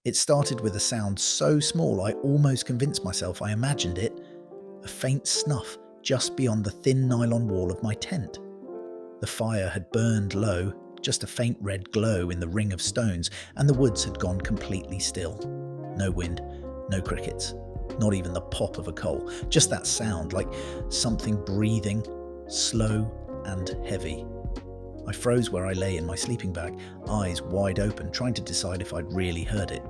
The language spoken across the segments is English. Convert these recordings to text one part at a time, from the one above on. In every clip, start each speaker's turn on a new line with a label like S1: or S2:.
S1: It started with a sound so small I almost convinced myself I imagined it. A faint snuff just beyond the thin nylon wall of my tent. The fire had burned low, just a faint red glow in the ring of stones, and the woods had gone completely still. No wind, no crickets, not even the pop of a coal, just that sound, like something breathing, slow and heavy. I froze where I lay in my sleeping bag, eyes wide open, trying to decide if I'd really heard it.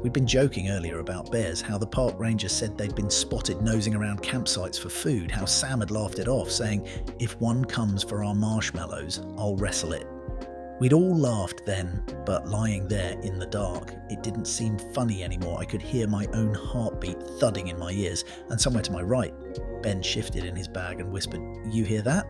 S1: We'd been joking earlier about bears, how the park ranger said they'd been spotted nosing around campsites for food, how Sam had laughed it off, saying, "If one comes for our marshmallows, I'll wrestle it." We'd all laughed then, but lying there in the dark, it didn't seem funny anymore. I could hear my own heartbeat thudding in my ears, and somewhere to my right, Ben shifted in his bag and whispered, "You hear that?"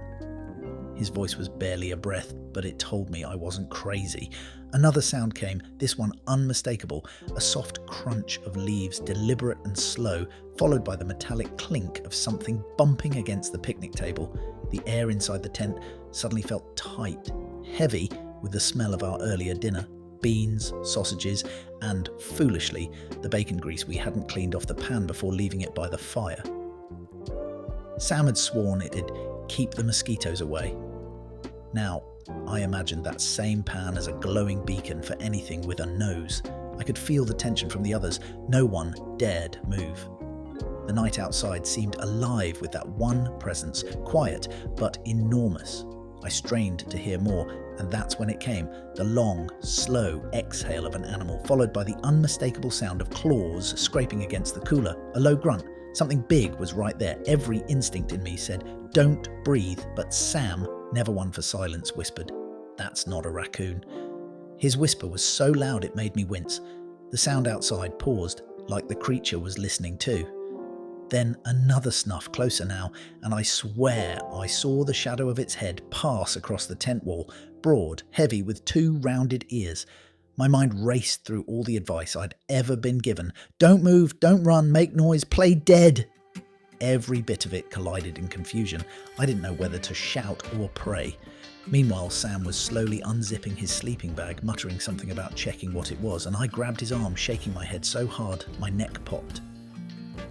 S1: His voice was barely a breath, but it told me I wasn't crazy. Another sound came, this one unmistakable, a soft crunch of leaves, deliberate and slow, followed by the metallic clink of something bumping against the picnic table. The air inside the tent suddenly felt tight, heavy with the smell of our earlier dinner. Beans, sausages, and, foolishly, the bacon grease we hadn't cleaned off the pan before leaving it by the fire. Sam had sworn it'd keep the mosquitoes away. Now, I imagined that same pan as a glowing beacon for anything with a nose. I could feel the tension from the others. No one dared move. The night outside seemed alive with that one presence, quiet but enormous. I strained to hear more, and that's when it came, the long, slow exhale of an animal, followed by the unmistakable sound of claws scraping against the cooler, a low grunt. Something big was right there. Every instinct in me said, "Don't breathe," but Sam, never one for silence, whispered, "That's not a raccoon." His whisper was so loud it made me wince. The sound outside paused, like the creature was listening too. Then another snuff, closer now, and I swear I saw the shadow of its head pass across the tent wall, broad, heavy, with two rounded ears. My mind raced through all the advice I'd ever been given. Don't move, don't run, make noise, play dead. Every bit of it collided in confusion. I didn't know whether to shout or pray. Meanwhile, Sam was slowly unzipping his sleeping bag, muttering something about checking what it was, and I grabbed his arm, shaking my head so hard my neck popped.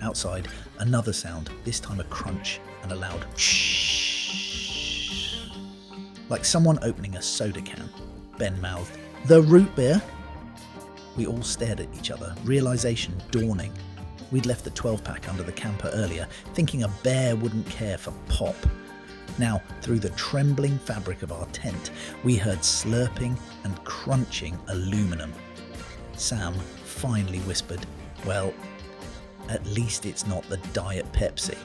S1: Outside, another sound, this time a crunch and a loud shh. Like someone opening a soda can. Ben mouthed, "The root beer?" We all stared at each other, realization dawning. We'd left the 12-pack under the camper earlier, thinking a bear wouldn't care for pop. Now, through the trembling fabric of our tent, we heard slurping and crunching aluminum. Sam finally whispered, "Well, at least it's not the Diet Pepsi."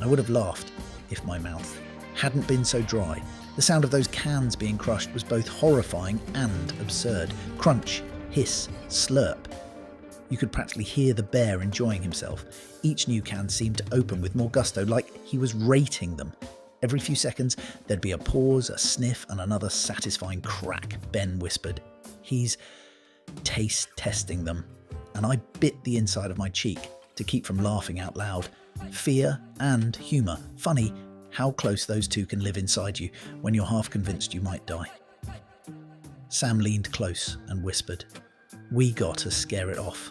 S1: I would have laughed if my mouth hadn't been so dry. The sound of those cans being crushed was both horrifying and absurd. Crunch, hiss, slurp. You could practically hear the bear enjoying himself. Each new can seemed to open with more gusto, like he was rating them. Every few seconds, there'd be a pause, a sniff, and another satisfying crack, Ben whispered. He's taste testing them. And I bit the inside of my cheek to keep from laughing out loud. Fear and humour. Funny how close those two can live inside you when you're half convinced you might die. Sam leaned close and whispered, "We gotta scare it off."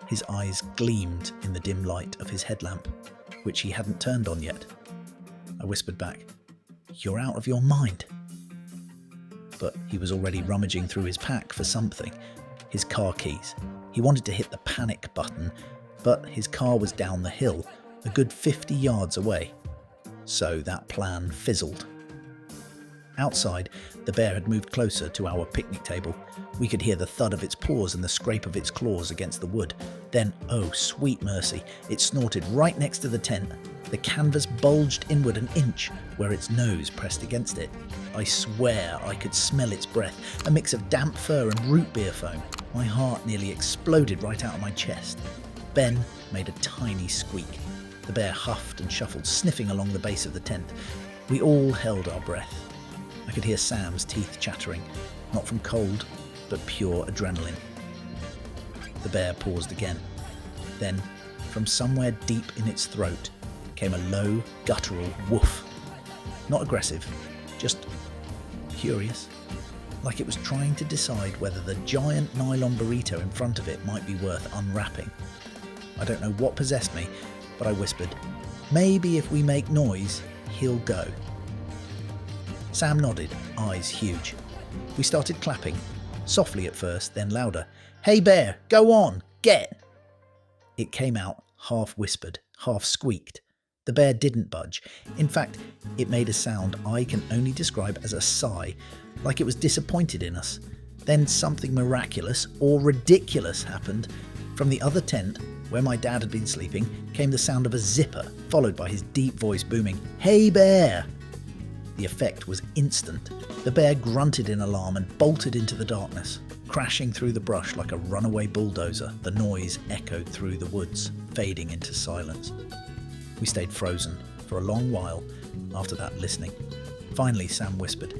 S1: His eyes gleamed in the dim light of his headlamp, which he hadn't turned on yet. I whispered back, "You're out of your mind." But he was already rummaging through his pack for something. His car keys. He wanted to hit the panic button, but his car was down the hill, a good 50 yards away. So that plan fizzled. Outside, the bear had moved closer to our picnic table. We could hear the thud of its paws and the scrape of its claws against the wood. Then, oh sweet mercy, it snorted right next to the tent. The canvas bulged inward an inch where its nose pressed against it. I swear I could smell its breath, a mix of damp fur and root beer foam. My heart nearly exploded right out of my chest. Ben made a tiny squeak. The bear huffed and shuffled, sniffing along the base of the tent. We all held our breath. I could hear Sam's teeth chattering, not from cold, but pure adrenaline. The bear paused again. Then, from somewhere deep in its throat, came a low, guttural woof. Not aggressive, just curious. like it was trying to decide whether the giant nylon burrito in front of it might be worth unwrapping. I don't know what possessed me, but I whispered, "Maybe if we make noise, he'll go." Sam nodded, eyes huge. We started clapping, softly at first, then louder. "Hey bear, go on, get!" It came out half whispered, half squeaked. The bear didn't budge. In fact, it made a sound I can only describe as a sigh, like it was disappointed in us. Then something miraculous or ridiculous happened. From the other tent, where my dad had been sleeping, came the sound of a zipper, followed by his deep voice booming, "Hey bear!" The effect was instant. The bear grunted in alarm and bolted into the darkness, crashing through the brush like a runaway bulldozer. The noise echoed through the woods, fading into silence. We stayed frozen for a long while after that, listening. Finally, Sam whispered,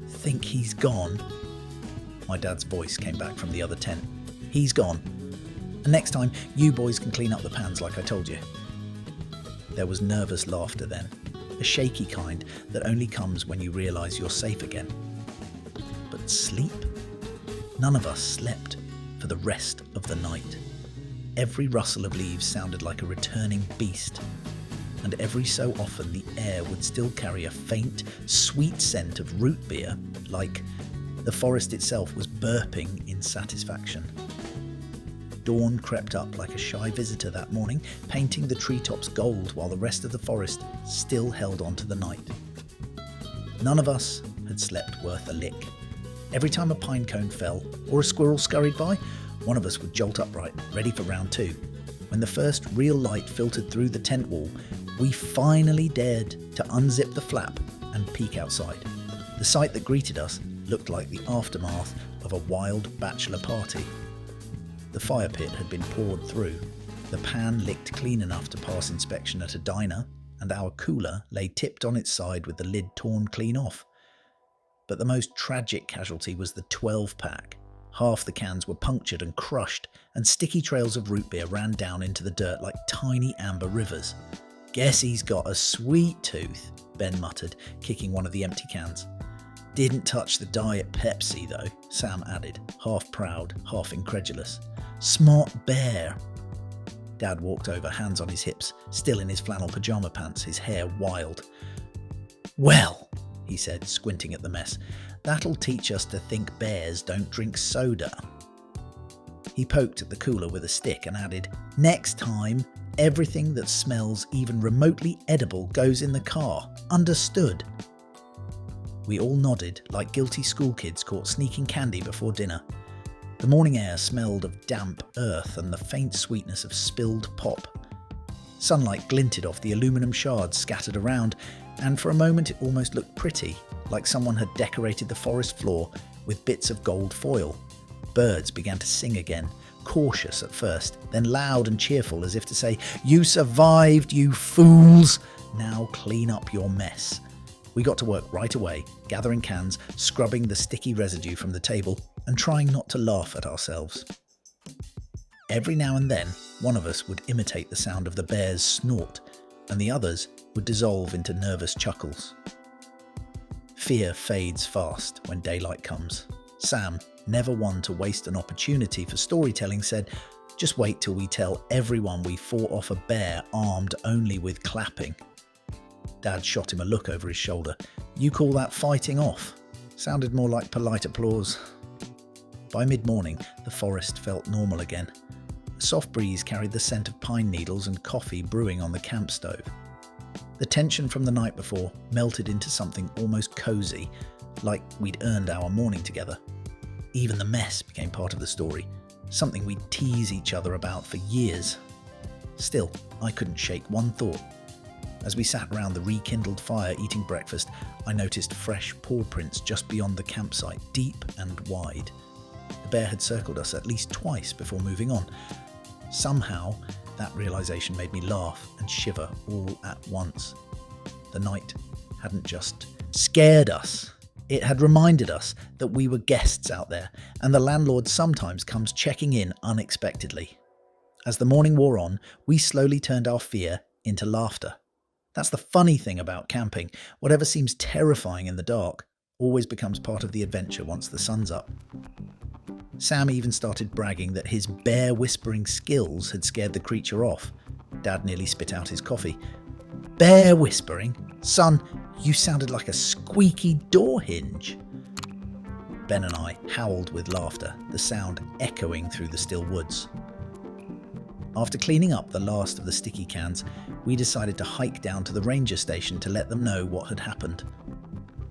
S1: "Think he's gone?" My dad's voice came back from the other tent. "He's gone. And next time, you boys can clean up the pans like I told you." There was nervous laughter then, a shaky kind that only comes when you realise you're safe again. But sleep? None of us slept for the rest of the night. Every rustle of leaves sounded like a returning beast, and every so often the air would still carry a faint, sweet scent of root beer, like the forest itself was burping in satisfaction. Dawn crept up like a shy visitor that morning, painting the treetops gold while the rest of the forest still held on to the night. None of us had slept worth a lick. Every time a pine cone fell or a squirrel scurried by, one of us would jolt upright, ready for round two. When the first real light filtered through the tent wall, we finally dared to unzip the flap and peek outside. The sight that greeted us looked like the aftermath of a wild bachelor party. The fire pit had been poured through, the pan licked clean enough to pass inspection at a diner, and our cooler lay tipped on its side with the lid torn clean off. But the most tragic casualty was the 12-pack. Half the cans were punctured and crushed, and sticky trails of root beer ran down into the dirt like tiny amber rivers. "Guess he's got a sweet tooth," Ben muttered, kicking one of the empty cans. "Didn't touch the Diet Pepsi though," Sam added, half proud, half incredulous. "Smart bear." Dad walked over, hands on his hips, still in his flannel pyjama pants, his hair wild. "Well," he said, squinting at the mess, "that'll teach us to think bears don't drink soda." He poked at the cooler with a stick and added, "Next time, everything that smells even remotely edible goes in the car. Understood?" We all nodded like guilty schoolkids caught sneaking candy before dinner. The morning air smelled of damp earth and the faint sweetness of spilled pop. Sunlight glinted off the aluminum shards scattered around, and for a moment it almost looked pretty, like someone had decorated the forest floor with bits of gold foil. Birds began to sing again, cautious at first, then loud and cheerful as if to say, "You survived, you fools! Now clean up your mess." We got to work right away, gathering cans, scrubbing the sticky residue from the table, and trying not to laugh at ourselves. Every now and then, one of us would imitate the sound of the bear's snort, and the others would dissolve into nervous chuckles. Fear fades fast when daylight comes. Sam, never one to waste an opportunity for storytelling, said, "Just wait till we tell everyone we fought off a bear armed only with clapping." Dad shot him a look over his shoulder. "You call that fighting off?" Sounded more like polite applause. By mid-morning, the forest felt normal again. A soft breeze carried the scent of pine needles and coffee brewing on the camp stove. The tension from the night before melted into something almost cosy, like we'd earned our morning together. Even the mess became part of the story, something we'd tease each other about for years. Still, I couldn't shake one thought. As we sat round the rekindled fire eating breakfast, I noticed fresh paw prints just beyond the campsite, deep and wide. The bear had circled us at least twice before moving on. Somehow, that realization made me laugh and shiver all at once. The night hadn't just scared us. It had reminded us that we were guests out there, and the landlord sometimes comes checking in unexpectedly. As the morning wore on, we slowly turned our fear into laughter. That's the funny thing about camping. Whatever seems terrifying in the dark always becomes part of the adventure once the sun's up. Sam even started bragging that his bear whispering skills had scared the creature off. Dad nearly spit out his coffee. Bear whispering? Son, you sounded like a squeaky door hinge. Ben and I howled with laughter, the sound echoing through the still woods. After cleaning up the last of the sticky cans, we decided to hike down to the ranger station to let them know what had happened.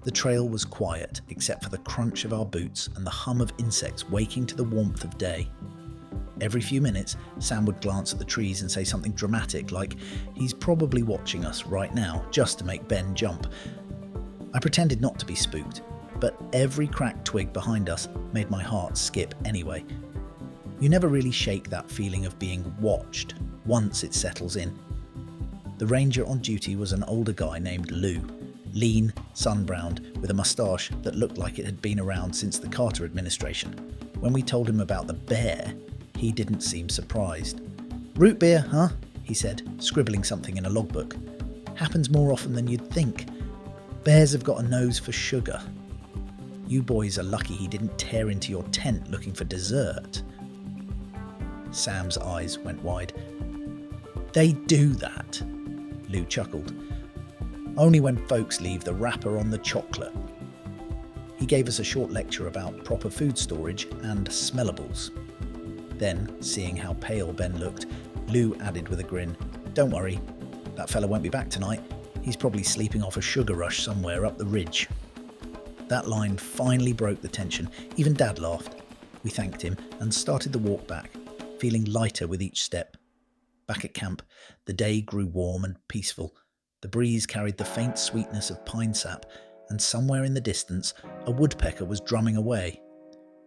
S1: The trail was quiet, except for the crunch of our boots and the hum of insects waking to the warmth of day. Every few minutes, Sam would glance at the trees and say something dramatic like, "He's probably watching us right now, just to make Ben jump." I pretended not to be spooked, but every cracked twig behind us made my heart skip anyway. You never really shake that feeling of being watched once it settles in. The ranger on duty was an older guy named Lou, lean, sun-browned, with a moustache that looked like it had been around since the Carter administration. When we told him about the bear, he didn't seem surprised. "Root beer, huh?" he said, scribbling something in a logbook. "Happens more often than you'd think. Bears have got a nose for sugar. You boys are lucky he didn't tear into your tent looking for dessert." Sam's eyes went wide. "They do that," Lou chuckled. "Only when folks leave the wrapper on the chocolate." He gave us a short lecture about proper food storage and smellables. Then, seeing how pale Ben looked, Lou added with a grin, "Don't worry, that fella won't be back tonight. He's probably sleeping off a sugar rush somewhere up the ridge." That line finally broke the tension. Even Dad laughed. We thanked him and started the walk back, feeling lighter with each step. Back at camp, the day grew warm and peaceful. The breeze carried the faint sweetness of pine sap, and somewhere in the distance, a woodpecker was drumming away.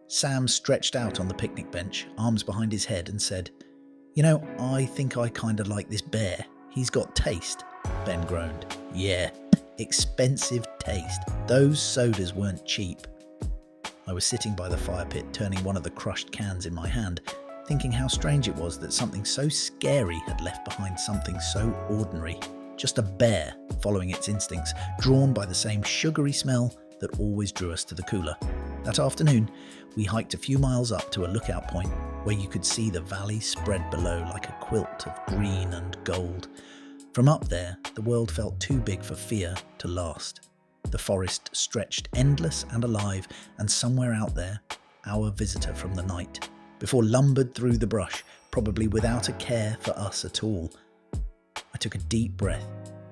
S1: Sam stretched out on the picnic bench, arms behind his head, and said, "You know, I think I kinda like this bear. He's got taste." Ben groaned. "Yeah, expensive taste. Those sodas weren't cheap." I was sitting by the fire pit, turning one of the crushed cans in my hand, thinking how strange it was that something so scary had left behind something so ordinary. Just a bear following its instincts, drawn by the same sugary smell that always drew us to the cooler. That afternoon, we hiked a few miles up to a lookout point where you could see the valley spread below like a quilt of green and gold. From up there, the world felt too big for fear to last. The forest stretched endless and alive, and somewhere out there, our visitor from the night, before lumbered through the brush, probably without a care for us at all. I took a deep breath,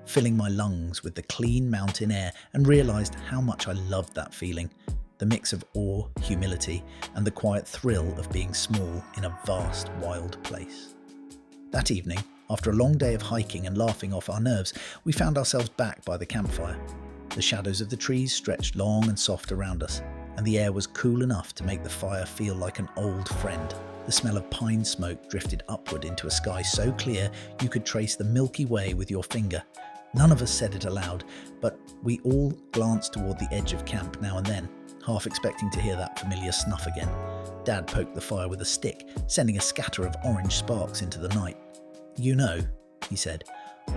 S1: filling my lungs with the clean mountain air, and realised how much I loved that feeling, the mix of awe, humility, and the quiet thrill of being small in a vast, wild place. That evening, after a long day of hiking and laughing off our nerves, we found ourselves back by the campfire. The shadows of the trees stretched long and soft around us, and the air was cool enough to make the fire feel like an old friend. The smell of pine smoke drifted upward into a sky so clear you could trace the Milky Way with your finger. None of us said it aloud, but we all glanced toward the edge of camp now and then, half expecting to hear that familiar snuff again. Dad poked the fire with a stick, sending a scatter of orange sparks into the night. "You know," he said,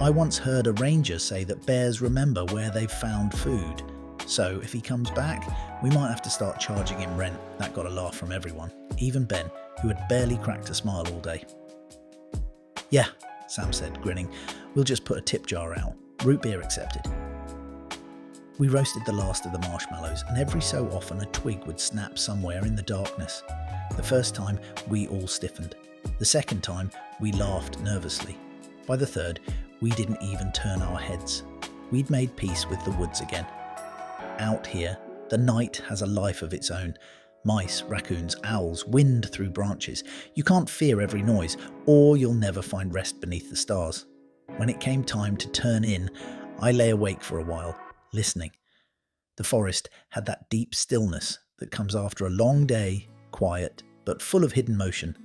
S1: "I once heard a ranger say that bears remember where they've found food. So if he comes back, we might have to start charging him rent." That got a laugh from everyone, even Ben, who had barely cracked a smile all day. "Yeah," Sam said, grinning. "We'll just put a tip jar out. Root beer accepted." We roasted the last of the marshmallows, and every so often a twig would snap somewhere in the darkness. The first time, we all stiffened. The second time, we laughed nervously. By the third, we didn't even turn our heads. We'd made peace with the woods again. Out here, the night has a life of its own. Mice, raccoons, owls, wind through branches. You can't fear every noise, or you'll never find rest beneath the stars. When it came time to turn in, I lay awake for a while, listening. The forest had that deep stillness that comes after a long day, quiet, but full of hidden motion.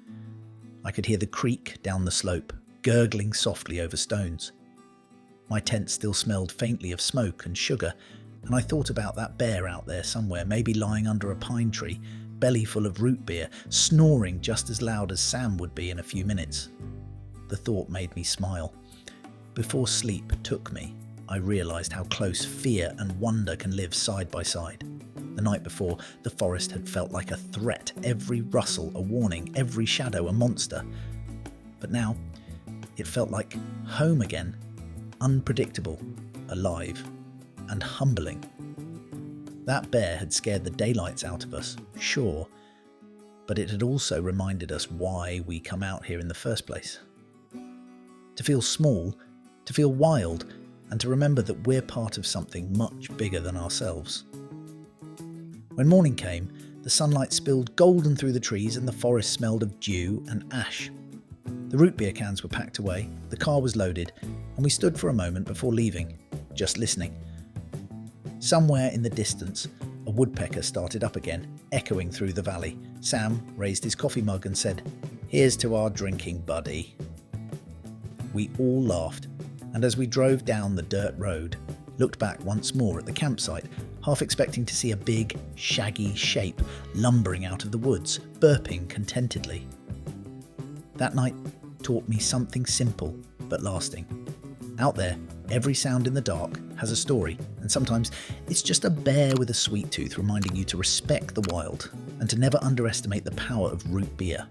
S1: I could hear the creek down the slope, gurgling softly over stones. My tent still smelled faintly of smoke and sugar, and I thought about that bear out there somewhere, maybe lying under a pine tree, belly full of root beer, snoring just as loud as Sam would be in a few minutes. The thought made me smile. Before sleep took me, I realised how close fear and wonder can live side by side. The night before, the forest had felt like a threat, every rustle a warning, every shadow a monster. But now, it felt like home again, unpredictable, alive, and humbling. That bear had scared the daylights out of us, sure, but it had also reminded us why we come out here in the first place. To feel small, to feel wild, and to remember that we're part of something much bigger than ourselves. When morning came, the sunlight spilled golden through the trees and the forest smelled of dew and ash. The root beer cans were packed away, the car was loaded, and we stood for a moment before leaving, just listening. Somewhere in the distance, a woodpecker started up again, echoing through the valley. Sam raised his coffee mug and said, "Here's to our drinking buddy." We all laughed, and as we drove down the dirt road, looked back once more at the campsite, half expecting to see a big, shaggy shape lumbering out of the woods, burping contentedly. That night taught me something simple but lasting. Out there, every sound in the dark has a story, and sometimes it's just a bear with a sweet tooth reminding you to respect the wild and to never underestimate the power of root beer.